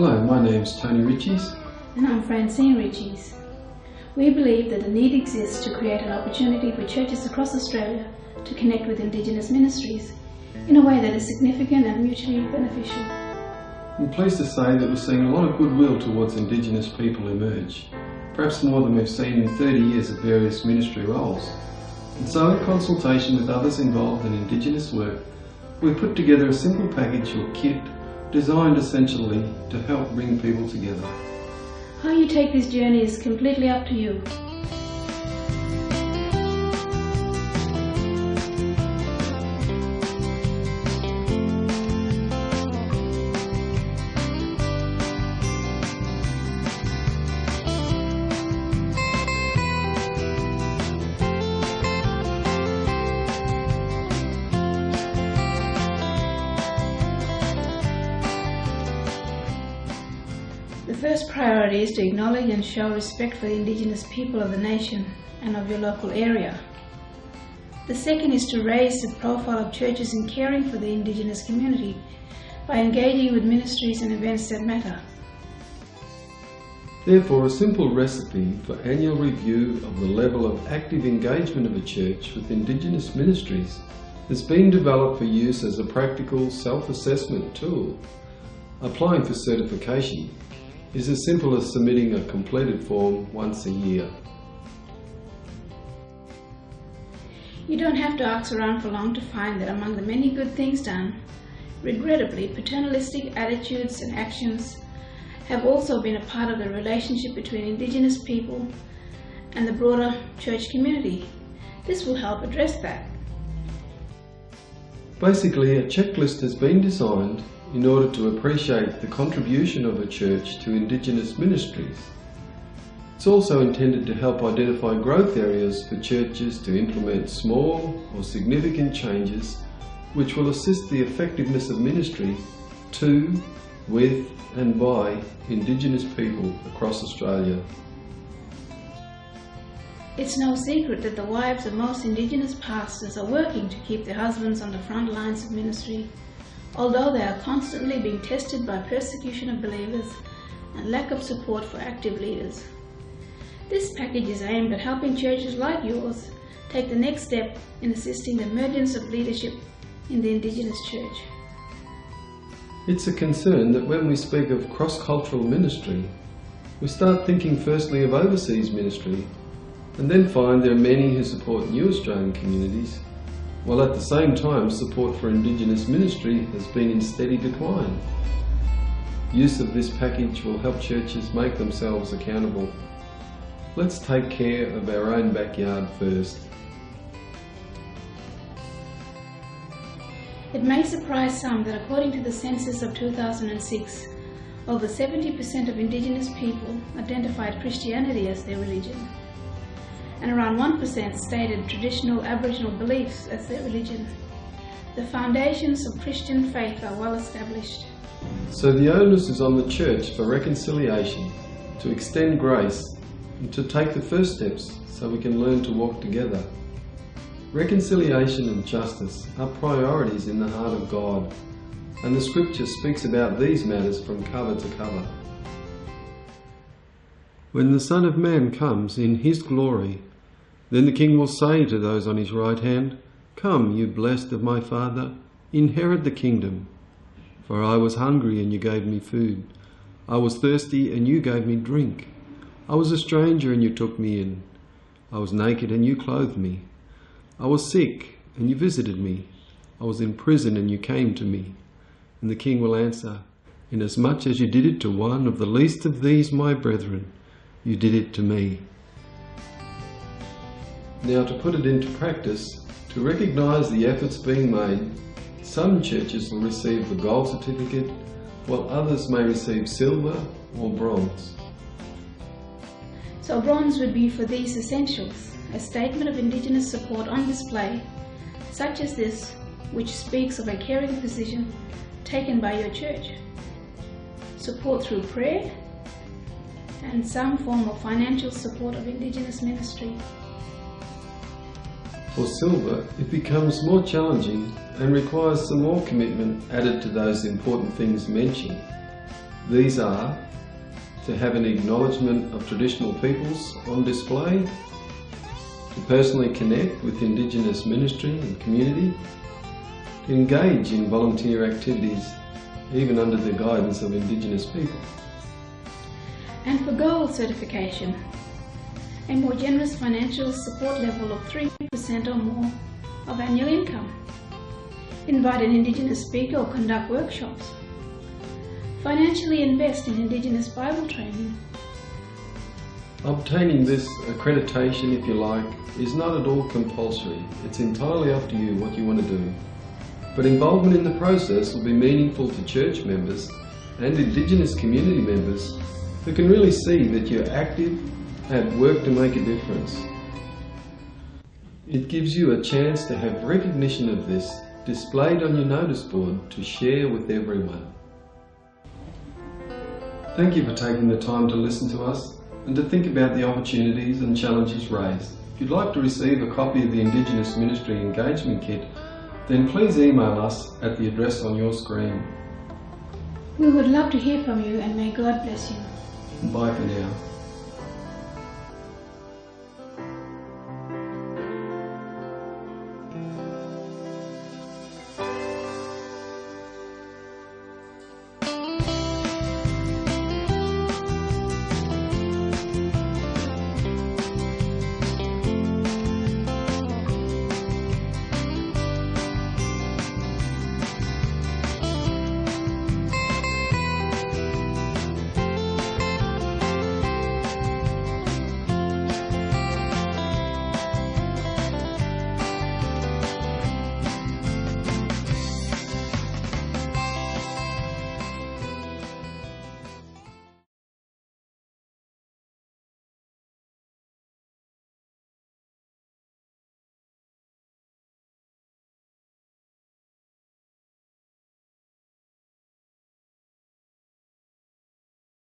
Hello, my name's Tony Ritchies. And I'm Francine Ritchies. We believe that the need exists to create an opportunity for churches across Australia to connect with Indigenous ministries in a way that is significant and mutually beneficial. I'm pleased to say that we're seeing a lot of goodwill towards Indigenous people emerge, perhaps more than we've seen in 30 years of various ministry roles. And so, in consultation with others involved in Indigenous work, we've put together a simple package or kit designed essentially to help bring people together. How you take this journey is completely up to you. The first priority is to acknowledge and show respect for the Indigenous people of the nation and of your local area. The second is to raise the profile of churches in caring for the Indigenous community by engaging with ministries and events that matter. Therefore, a simple recipe for annual review of the level of active engagement of a church with Indigenous ministries has been developed for use as a practical self-assessment tool. Applying for certification is as simple as submitting a completed form once a year. You don't have to ask around for long to find that among the many good things done, regrettably paternalistic attitudes and actions have also been a part of the relationship between Indigenous people and the broader church community. This will help address that. Basically, a checklist has been designed in order to appreciate the contribution of a church to Indigenous ministries. It's also intended to help identify growth areas for churches to implement small or significant changes which will assist the effectiveness of ministry to, with and by Indigenous people across Australia. It's no secret that the wives of most Indigenous pastors are working to keep their husbands on the front lines of ministry, although they are constantly being tested by persecution of believers and lack of support for active leaders. This package is aimed at helping churches like yours take the next step in assisting the emergence of leadership in the Indigenous church. It's a concern that when we speak of cross-cultural ministry, we start thinking firstly of overseas ministry and then find there are many who support new Australian communities, while at the same time support for Indigenous ministry has been in steady decline. Use of this package will help churches make themselves accountable. Let's take care of our own backyard first. It may surprise some that according to the census of 2006, over 70% of Indigenous people identified Christianity as their religion, and around 1% stated traditional Aboriginal beliefs as their religion. The foundations of Christian faith are well established. So the onus is on the church for reconciliation, to extend grace, and to take the first steps so we can learn to walk together. Reconciliation and justice are priorities in the heart of God, and the Scripture speaks about these matters from cover to cover. When the Son of Man comes in his glory, then the King will say to those on his right hand, "Come, you blessed of my Father, inherit the kingdom. For I was hungry and you gave me food. I was thirsty and you gave me drink. I was a stranger and you took me in. I was naked and you clothed me. I was sick and you visited me. I was in prison and you came to me." And the King will answer, "Inasmuch as you did it to one of the least of these my brethren, you did it to me." Now, to put it into practice, to recognise the efforts being made, some churches will receive the gold certificate, while others may receive silver or bronze. So bronze would be for these essentials: a statement of Indigenous support on display, such as this, which speaks of a caring position taken by your church, support through prayer, and some form of financial support of Indigenous ministry. For silver, it becomes more challenging and requires some more commitment added to those important things mentioned. These are to have an acknowledgement of traditional peoples on display, to personally connect with Indigenous ministry and community, to engage in volunteer activities even under the guidance of Indigenous people. And for gold certification, a more generous financial support level of 3% or more of annual income. Invite an Indigenous speaker or conduct workshops. Financially invest in Indigenous Bible training. Obtaining this accreditation, if you like, is not at all compulsory. It's entirely up to you what you want to do. But involvement in the process will be meaningful to church members and Indigenous community members who can really see that you're active and work to make a difference. It gives you a chance to have recognition of this displayed on your notice board to share with everyone. Thank you for taking the time to listen to us and to think about the opportunities and challenges raised. If you'd like to receive a copy of the Indigenous Ministry Engagement Kit, then please email us at the address on your screen. We would love to hear from you, and may God bless you. Bye for now.